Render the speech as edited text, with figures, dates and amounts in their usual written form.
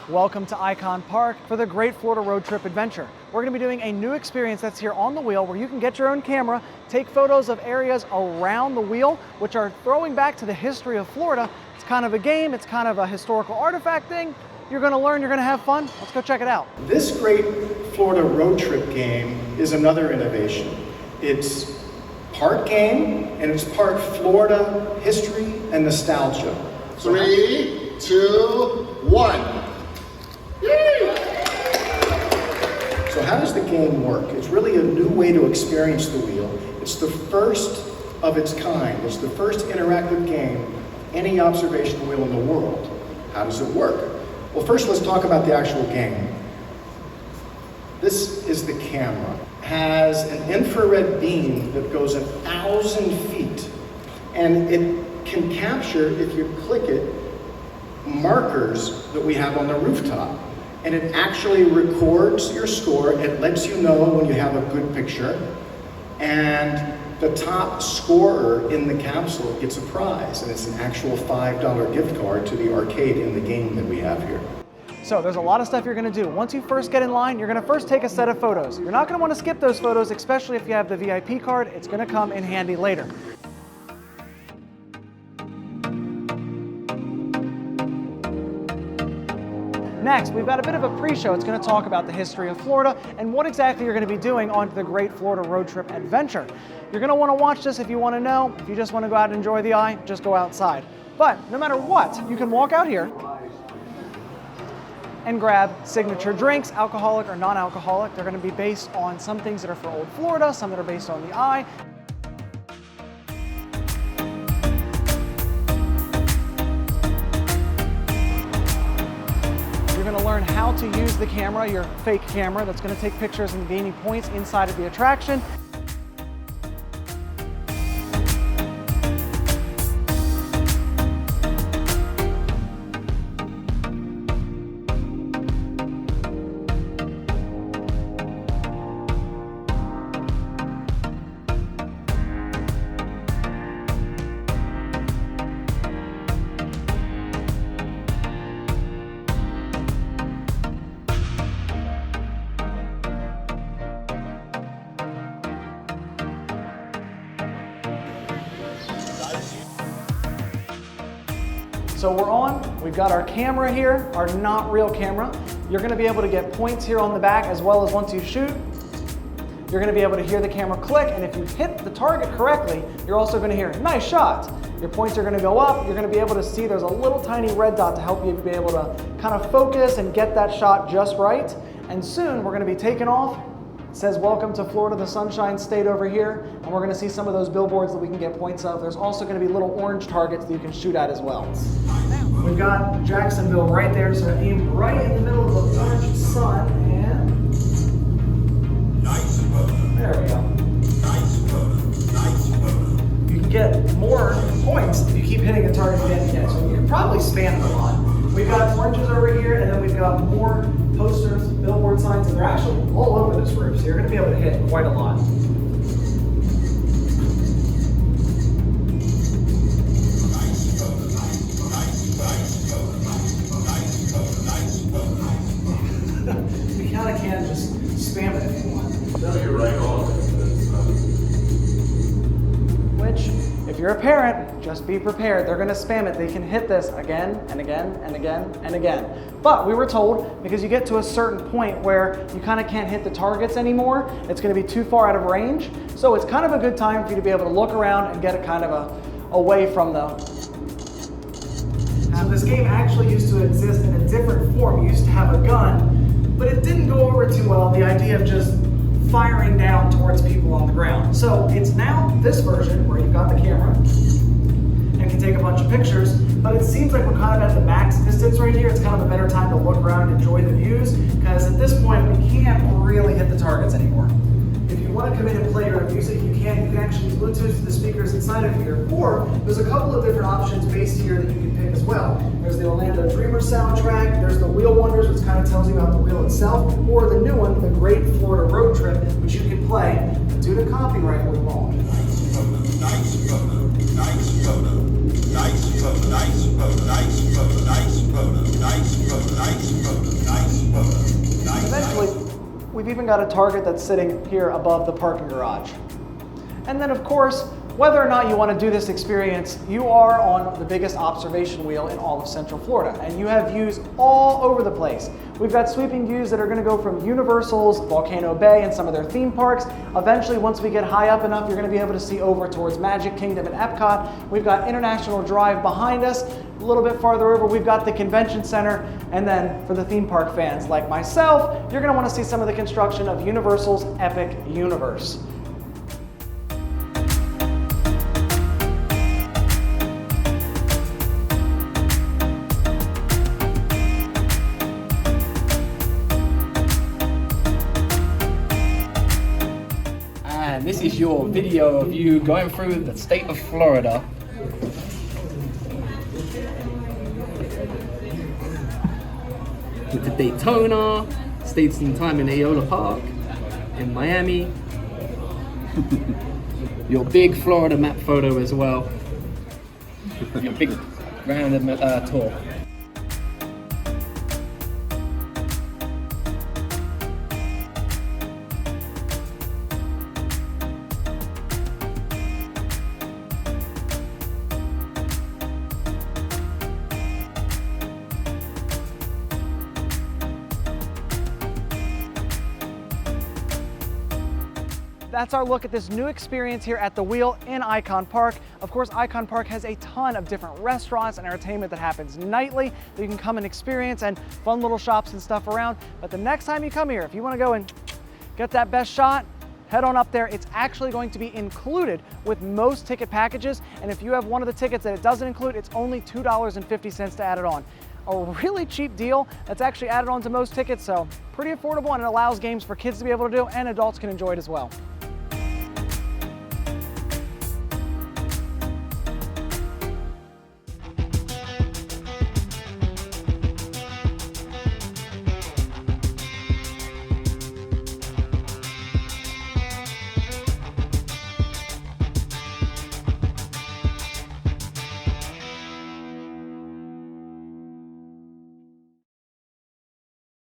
Welcome to Icon Park for the Great Florida Road Trip Adventure. We're going to be doing a new experience that's here on the wheel where you can get your own camera, take photos of areas around the wheel, which are throwing back to the history of Florida. It's kind of a game, it's kind of a historical artifact thing. You're going to learn, you're going to have fun. Let's go check it out. This Great Florida Road Trip game is another innovation. It's part game and it's part Florida history and nostalgia. 3, 2, 1. So how does the game work? It's really a new way to experience the wheel. It's the first of its kind. It's the first interactive game, any observation wheel in the world. How does it work? Well, first let's talk about the actual game. This is the camera. It has an infrared beam that goes 1,000 feet, and it can capture, if you click it, markers that we have on the rooftop. And it actually records your score. It lets you know when you have a good picture. And the top scorer in the capsule gets a prize. And it's an actual $5 gift card to the arcade in the game that we have here. So there's a lot of stuff you're going to do. Once you first get in line, you're going to first take a set of photos. You're not going to want to skip those photos, especially if you have the VIP card. It's going to come in handy later. Next, we've got a bit of a pre-show. It's going to talk about the history of Florida and what exactly you're going to be doing on the Great Florida Road Trip Adventure. You're going to want to watch this if you want to know. If you just want to go out and enjoy the eye, just go outside. But no matter what, you can walk out here and grab signature drinks, alcoholic or non-alcoholic. They're going to be based on some things that are for old Florida, some that are based on the eye. You're going to learn how to use the camera, your fake camera, that's going to take pictures and gaining points inside of the attraction. So we're on, we've got our camera here, our not real camera. You're gonna be able to get points here on the back as well as once you shoot. You're gonna be able to hear the camera click, and if you hit the target correctly, you're also gonna hear, nice shot. Your points are gonna go up. You're gonna be able to see there's a little tiny red dot to help you be able to kind of focus and get that shot just right. And soon we're gonna be taking off. It says, welcome to Florida, the Sunshine State over here. And we're gonna see some of those billboards that we can get points of. There's also gonna be little orange targets that you can shoot at as well. We've got Jacksonville right there, so aim right in the middle of the orange sun, and Nice photo. there we go. Nice photo. Nice photo. You can get more points if you keep hitting a target again and again. So you can probably spam them a lot. We've got oranges over here, and then we've got more posters, billboard signs, and they're actually all over this roof, so you're gonna be able to hit quite a lot. You kinda can just spam it if you want. No, you're right on. Which, if you're a parent, just be prepared. They're gonna spam it. They can hit this again and again and again and again. But we were told, because you get to a certain point where you kind of can't hit the targets anymore, it's gonna be too far out of range. So it's kind of a good time for you to be able to look around and get it kind of away from the... So this game actually used to exist in a different form. You used to have a gun, but it didn't go over too well, the idea of just firing down towards people on the ground. So it's now this version where you've got the camera and can take a bunch of pictures, but it seems like we're kind of at the max distance right here. It's kind of a better time to look around and enjoy the views, because at this point we can't really hit the targets anymore. If you want to come in and play your own music, you can actually Bluetooth the speakers inside of here, or there's a couple of different options based here that you can pick as well. There's the Orlando Dreamer soundtrack, there's the Wheel Wonders, which kind of tells you about the wheel itself, or the new one, the Great Florida Road Trip, which you can play. But due to copyright, we won't. Nice photo. Nice photo. Nice photo. Nice photo. Nice photo. Nice photo. Nice photo. Nice photo. Nice photo. We've even got a Target that's sitting here above the parking garage. And then of course, whether or not you want to do this experience, you are on the biggest observation wheel in all of Central Florida, and you have views all over the place. We've got sweeping views that are going to go from Universal's Volcano Bay and some of their theme parks. Eventually, once we get high up enough, you're going to be able to see over towards Magic Kingdom and Epcot. We've got International Drive behind us. A little bit farther over, we've got the Convention Center. And then for the theme park fans like myself, you're going to want to see some of the construction of Universal's Epic Universe. And this is your video of you going through the state of Florida. With the Daytona, stayed some time in Aola Park, in Miami. Your big Florida map photo as well. Your big rounded tour. That's our look at this new experience here at the Wheel in Icon Park. Of course, Icon Park has a ton of different restaurants and entertainment that happens nightly that you can come and experience, and fun little shops and stuff around. But the next time you come here, if you want to go and get that best shot, head on up there. It's actually going to be included with most ticket packages. And if you have one of the tickets that it doesn't include, it's only $2.50 to add it on. A really cheap deal that's actually added on to most tickets, so pretty affordable, and it allows games for kids to be able to do, and adults can enjoy it as well.